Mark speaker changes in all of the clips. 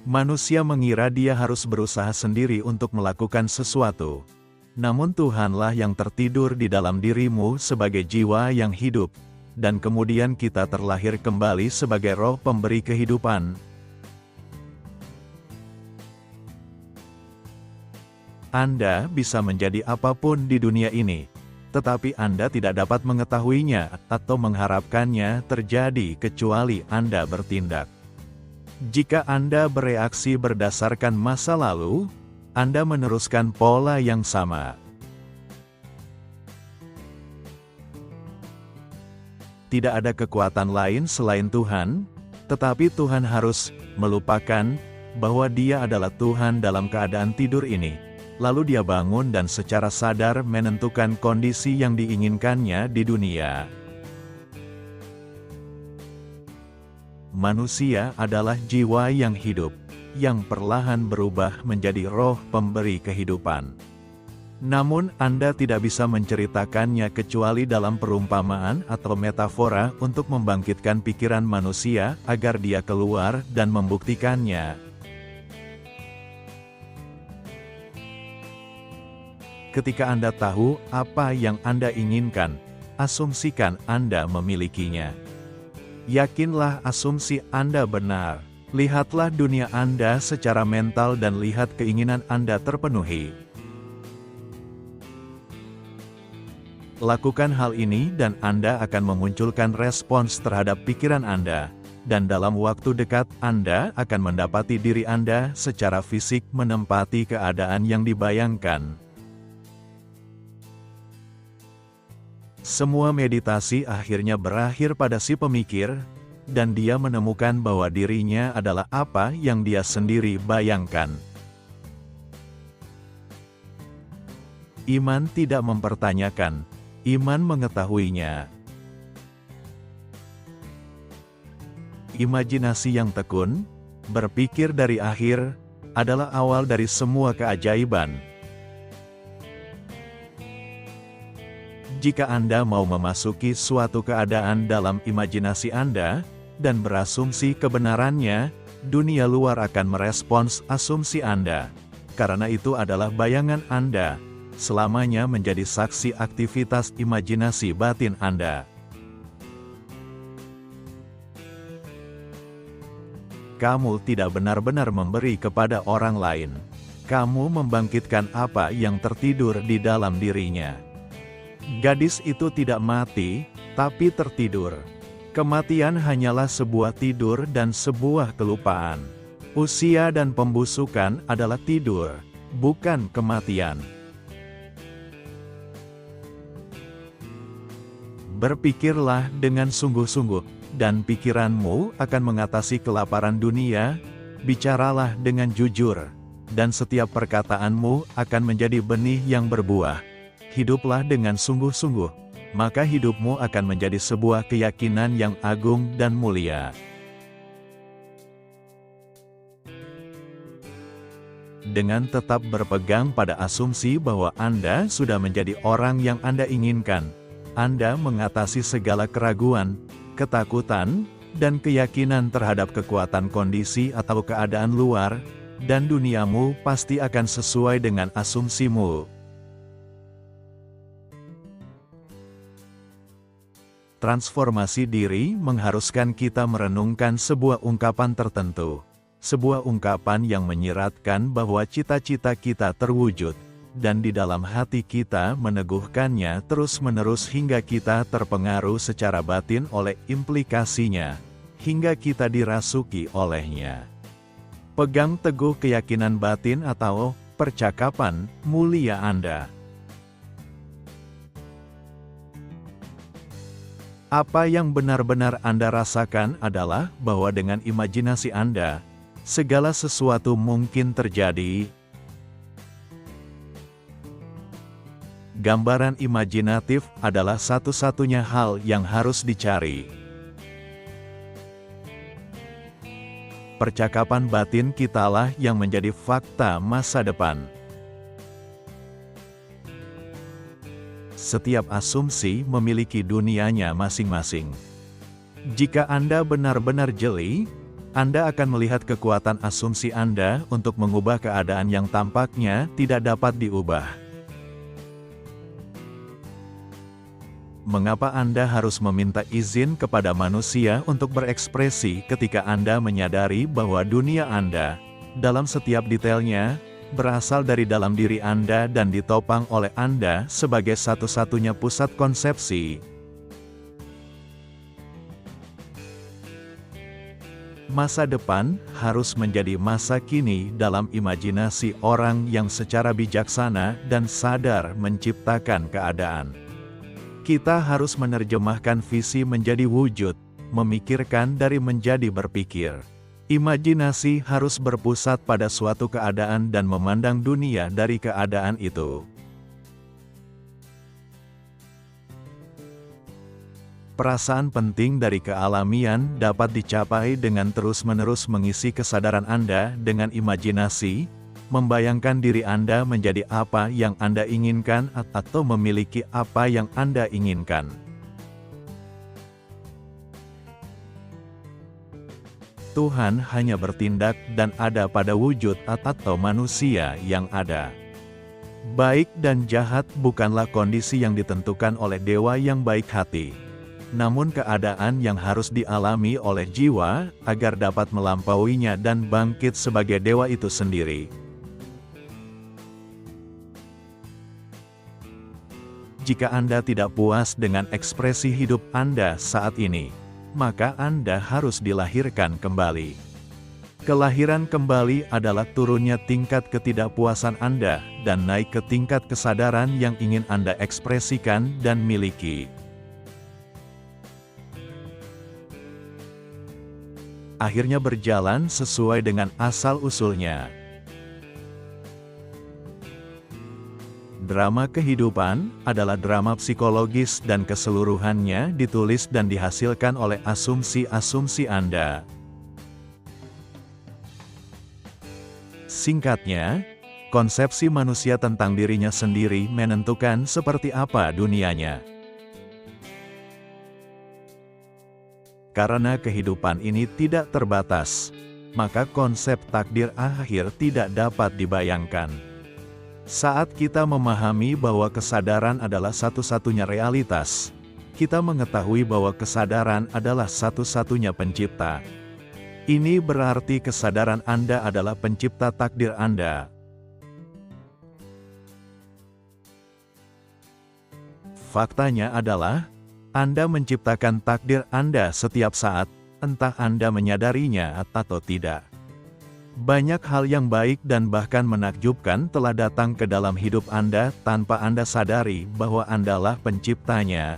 Speaker 1: Manusia mengira dia harus berusaha sendiri untuk melakukan sesuatu. Namun Tuhanlah yang tertidur di dalam dirimu sebagai jiwa yang hidup, dan kemudian kita terlahir kembali sebagai roh pemberi kehidupan. Anda bisa menjadi apapun di dunia ini, tetapi Anda tidak dapat mengetahuinya atau mengharapkannya terjadi kecuali Anda bertindak. Jika Anda bereaksi berdasarkan masa lalu, Anda meneruskan pola yang sama. Tidak ada kekuatan lain selain Tuhan, tetapi Tuhan harus melupakan bahwa Dia adalah Tuhan dalam keadaan tidur ini. Lalu Dia bangun dan secara sadar menentukan kondisi yang diinginkannya di dunia. Manusia adalah jiwa yang hidup, yang perlahan berubah menjadi roh pemberi kehidupan. Namun Anda tidak bisa menceritakannya kecuali dalam perumpamaan atau metafora untuk membangkitkan pikiran manusia agar dia keluar dan membuktikannya. Ketika Anda tahu apa yang Anda inginkan, asumsikan Anda memilikinya. Yakinlah asumsi Anda benar. Lihatlah dunia Anda secara mental dan lihat keinginan Anda terpenuhi. Lakukan hal ini dan Anda akan memunculkan respons terhadap pikiran Anda. Dan dalam waktu dekat, Anda akan mendapati diri Anda secara fisik menempati keadaan yang dibayangkan. Semua meditasi akhirnya berakhir pada si pemikir, dan dia menemukan bahwa dirinya adalah apa yang dia sendiri bayangkan. Iman tidak mempertanyakan, iman mengetahuinya. Imajinasi yang tekun, berpikir dari akhir, adalah awal dari semua keajaiban. Jika Anda mau memasuki suatu keadaan dalam imajinasi Anda, dan berasumsi kebenarannya, dunia luar akan merespons asumsi Anda. Karena itu adalah bayangan Anda, selamanya menjadi saksi aktivitas imajinasi batin Anda. Kamu tidak benar-benar memberi kepada orang lain. Kamu membangkitkan apa yang tertidur di dalam dirinya. Gadis itu tidak mati, tapi tertidur. Kematian hanyalah sebuah tidur dan sebuah kelupaan. Usia dan pembusukan adalah tidur, bukan kematian. Berpikirlah dengan sungguh-sungguh, dan pikiranmu akan mengatasi kelaparan dunia. Bicaralah dengan jujur, dan setiap perkataanmu akan menjadi benih yang berbuah. Hiduplah dengan sungguh-sungguh, maka hidupmu akan menjadi sebuah keyakinan yang agung dan mulia. Dengan tetap berpegang pada asumsi bahwa Anda sudah menjadi orang yang Anda inginkan, Anda mengatasi segala keraguan, ketakutan, dan keyakinan terhadap kekuatan kondisi atau keadaan luar, dan duniamu pasti akan sesuai dengan asumsimu. Transformasi diri mengharuskan kita merenungkan sebuah ungkapan tertentu. Sebuah ungkapan yang menyiratkan bahwa cita-cita kita terwujud, dan di dalam hati kita meneguhkannya terus-menerus hingga kita terpengaruh secara batin oleh implikasinya, hingga kita dirasuki olehnya. Pegang teguh keyakinan batin atau percakapan mulia Anda. Apa yang benar-benar Anda rasakan adalah bahwa dengan imajinasi Anda, segala sesuatu mungkin terjadi. Gambaran imajinatif adalah satu-satunya hal yang harus dicari. Percakapan batin kitalah yang menjadi fakta masa depan. Setiap asumsi memiliki dunianya masing-masing. Jika Anda benar-benar jeli, Anda akan melihat kekuatan asumsi Anda untuk mengubah keadaan yang tampaknya tidak dapat diubah. Mengapa Anda harus meminta izin kepada manusia untuk berekspresi ketika Anda menyadari bahwa dunia Anda, dalam setiap detailnya, berasal dari dalam diri Anda dan ditopang oleh Anda sebagai satu-satunya pusat konsepsi? Masa depan harus menjadi masa kini dalam imajinasi orang yang secara bijaksana dan sadar menciptakan keadaan. Kita harus menerjemahkan visi menjadi wujud, memikirkan dari menjadi berpikir. Imajinasi harus berpusat pada suatu keadaan dan memandang dunia dari keadaan itu. Perasaan penting dari kealamian dapat dicapai dengan terus-menerus mengisi kesadaran Anda dengan imajinasi, membayangkan diri Anda menjadi apa yang Anda inginkan atau memiliki apa yang Anda inginkan. Tuhan hanya bertindak dan ada pada wujud atau manusia yang ada. Baik dan jahat bukanlah kondisi yang ditentukan oleh dewa yang baik hati, namun keadaan yang harus dialami oleh jiwa agar dapat melampauinya dan bangkit sebagai dewa itu sendiri. Jika Anda tidak puas dengan ekspresi hidup Anda saat ini, maka Anda harus dilahirkan kembali. Kelahiran kembali adalah turunnya tingkat ketidakpuasan Anda dan naik ke tingkat kesadaran yang ingin Anda ekspresikan dan miliki. Akhirnya berjalan sesuai dengan asal-usulnya. Drama kehidupan adalah drama psikologis dan keseluruhannya ditulis dan dihasilkan oleh asumsi-asumsi Anda. Singkatnya, konsepsi manusia tentang dirinya sendiri menentukan seperti apa dunianya. Karena kehidupan ini tidak terbatas, maka konsep takdir akhir tidak dapat dibayangkan. Saat kita memahami bahwa kesadaran adalah satu-satunya realitas, kita mengetahui bahwa kesadaran adalah satu-satunya pencipta. Ini berarti kesadaran Anda adalah pencipta takdir Anda. Faktanya adalah, Anda menciptakan takdir Anda setiap saat, entah Anda menyadarinya atau tidak. Banyak hal yang baik dan bahkan menakjubkan telah datang ke dalam hidup Anda tanpa Anda sadari bahwa Andalah penciptanya.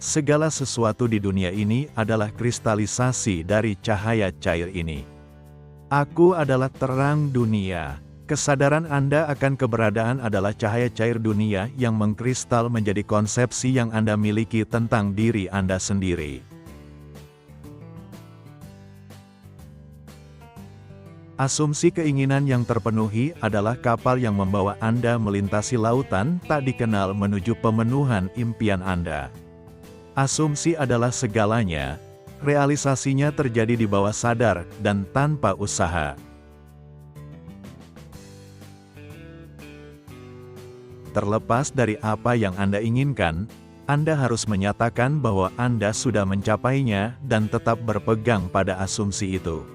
Speaker 1: Segala sesuatu di dunia ini adalah kristalisasi dari cahaya cair ini. Aku adalah terang dunia. Kesadaran Anda akan keberadaan adalah cahaya cair dunia yang mengkristal menjadi konsepsi yang Anda miliki tentang diri Anda sendiri. Asumsi keinginan yang terpenuhi adalah kapal yang membawa Anda melintasi lautan tak dikenal menuju pemenuhan impian Anda. Asumsi adalah segalanya, realisasinya terjadi di bawah sadar dan tanpa usaha. Terlepas dari apa yang Anda inginkan, Anda harus menyatakan bahwa Anda sudah mencapainya dan tetap berpegang pada asumsi itu.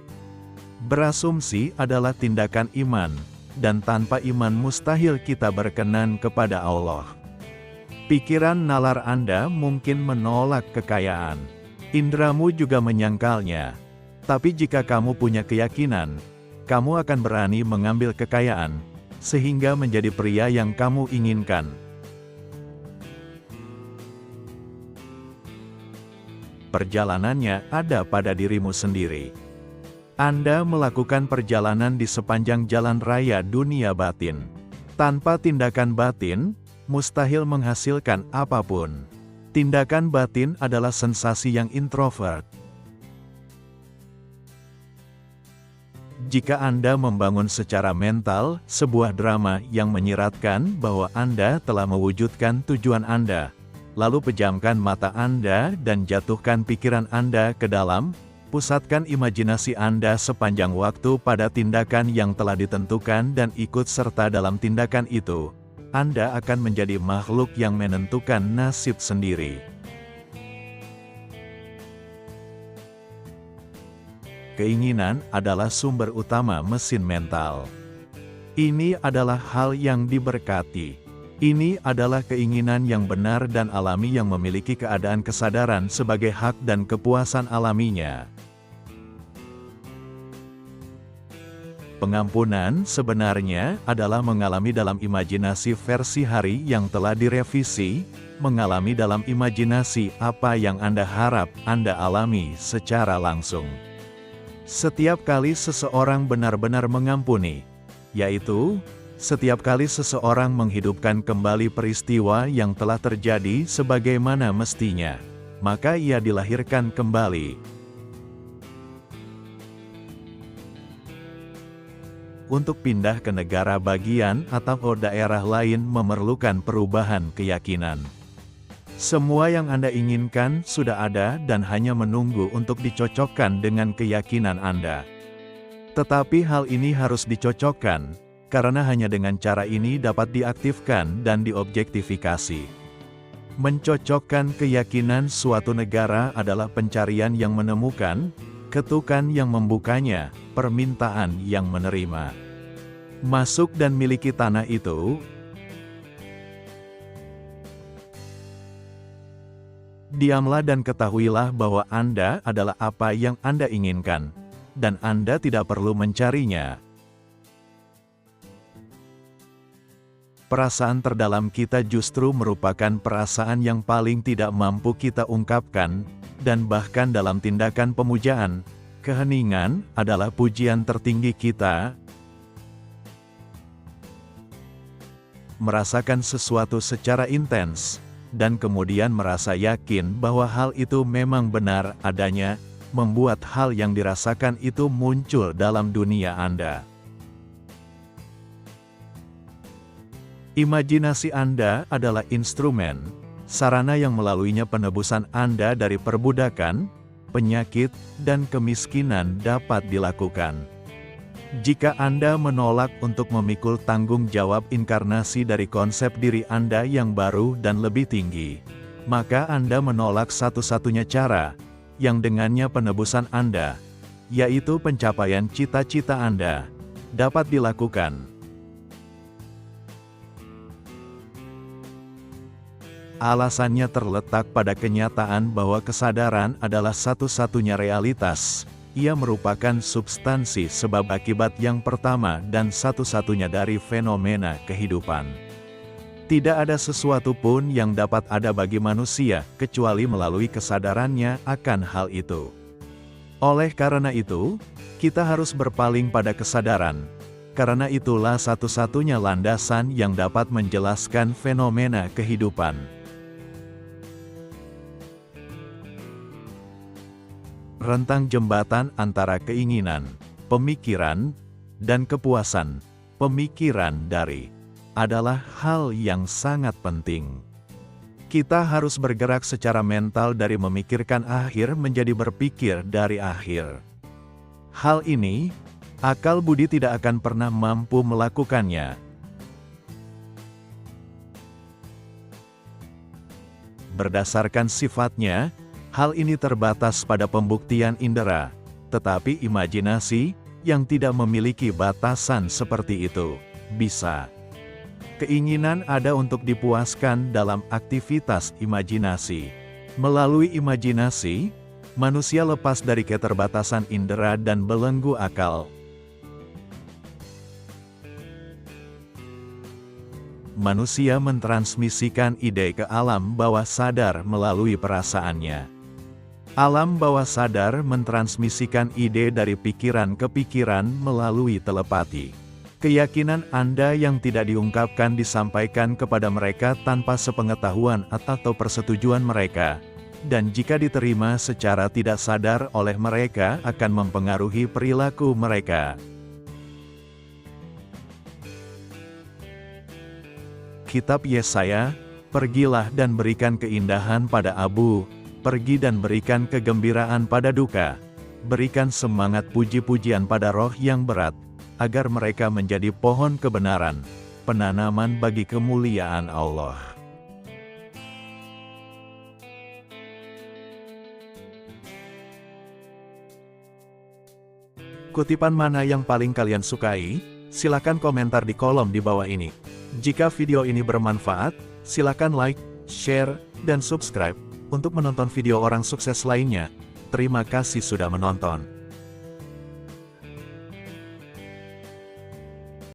Speaker 1: Berasumsi adalah tindakan iman, dan tanpa iman mustahil kita berkenan kepada Allah. Pikiran nalar Anda mungkin menolak kekayaan. Indramu juga menyangkalnya. Tapi jika kamu punya keyakinan, kamu akan berani mengambil kekayaan, sehingga menjadi pria yang kamu inginkan. Perjalanannya ada pada dirimu sendiri. Anda melakukan perjalanan di sepanjang jalan raya dunia batin. Tanpa tindakan batin, mustahil menghasilkan apapun. Tindakan batin adalah sensasi yang introvert. Jika Anda membangun secara mental sebuah drama yang menyiratkan bahwa Anda telah mewujudkan tujuan Anda, Lalu pejamkan mata Anda dan jatuhkan pikiran Anda ke dalam, pusatkan imajinasi Anda sepanjang waktu pada tindakan yang telah ditentukan dan ikut serta dalam tindakan itu. Anda akan menjadi makhluk yang menentukan nasib sendiri. Keinginan adalah sumber utama mesin mental. Ini adalah hal yang diberkati. Ini adalah keinginan yang benar dan alami yang memiliki keadaan kesadaran sebagai hak dan kepuasan alaminya. Pengampunan sebenarnya adalah mengalami dalam imajinasi versi hari yang telah direvisi, mengalami dalam imajinasi apa yang Anda harap Anda alami secara langsung. Setiap kali seseorang benar-benar mengampuni, yaitu setiap kali seseorang menghidupkan kembali peristiwa yang telah terjadi sebagaimana mestinya, maka ia dilahirkan kembali. Untuk pindah ke negara bagian atau daerah lain memerlukan perubahan keyakinan. Semua yang Anda inginkan sudah ada dan hanya menunggu untuk dicocokkan dengan keyakinan Anda. Tetapi hal ini harus dicocokkan, karena hanya dengan cara ini dapat diaktifkan dan diobjektifikasi. Mencocokkan keyakinan suatu negara adalah pencarian yang menemukan, ketukan yang membukanya, permintaan yang menerima. Masuk dan miliki tanah itu. Diamlah dan ketahuilah bahwa Anda adalah apa yang Anda inginkan, dan Anda tidak perlu mencarinya. Perasaan terdalam kita justru merupakan perasaan yang paling tidak mampu kita ungkapkan, dan bahkan dalam tindakan pemujaan, keheningan adalah pujian tertinggi kita. Merasakan sesuatu secara intens, dan kemudian merasa yakin bahwa hal itu memang benar adanya, membuat hal yang dirasakan itu muncul dalam dunia Anda. Imajinasi Anda adalah instrumen, sarana yang melaluinya penebusan Anda dari perbudakan, penyakit, dan kemiskinan dapat dilakukan. Jika Anda menolak untuk memikul tanggung jawab inkarnasi dari konsep diri Anda yang baru dan lebih tinggi, maka Anda menolak satu-satunya cara, yang dengannya penebusan Anda, yaitu pencapaian cita-cita Anda, dapat dilakukan. Alasannya terletak pada kenyataan bahwa kesadaran adalah satu-satunya realitas. Ia merupakan substansi sebab akibat yang pertama dan satu-satunya dari fenomena kehidupan. Tidak ada sesuatu pun yang dapat ada bagi manusia, kecuali melalui kesadarannya akan hal itu. Oleh karena itu, kita harus berpaling pada kesadaran. Karena itulah satu-satunya landasan yang dapat menjelaskan fenomena kehidupan. Rentang jembatan antara keinginan, pemikiran, dan kepuasan, pemikiran dari, adalah hal yang sangat penting. Kita harus bergerak secara mental dari memikirkan akhir menjadi berpikir dari akhir. Hal ini, akal budi tidak akan pernah mampu melakukannya. Berdasarkan sifatnya, hal ini terbatas pada pembuktian indera, tetapi imajinasi, yang tidak memiliki batasan seperti itu, bisa. Keinginan ada untuk dipuaskan dalam aktivitas imajinasi. Melalui imajinasi, manusia lepas dari keterbatasan indera dan belenggu akal. Manusia mentransmisikan ide ke alam bawah sadar melalui perasaannya. Alam bawah sadar mentransmisikan ide dari pikiran ke pikiran melalui telepati. Keyakinan Anda yang tidak diungkapkan disampaikan kepada mereka tanpa sepengetahuan atau persetujuan mereka, dan jika diterima secara tidak sadar oleh mereka akan mempengaruhi perilaku mereka. Kitab Yesaya, Pergilah dan berikan keindahan pada abu, pergi dan berikan kegembiraan pada duka. Berikan semangat puji-pujian pada roh yang berat, agar mereka menjadi pohon kebenaran, penanaman bagi kemuliaan Allah. Kutipan mana yang paling kalian sukai? Silakan komentar di kolom di bawah ini. Jika video ini bermanfaat, silakan like, share, dan subscribe untuk menonton video orang sukses lainnya. Terima kasih sudah menonton.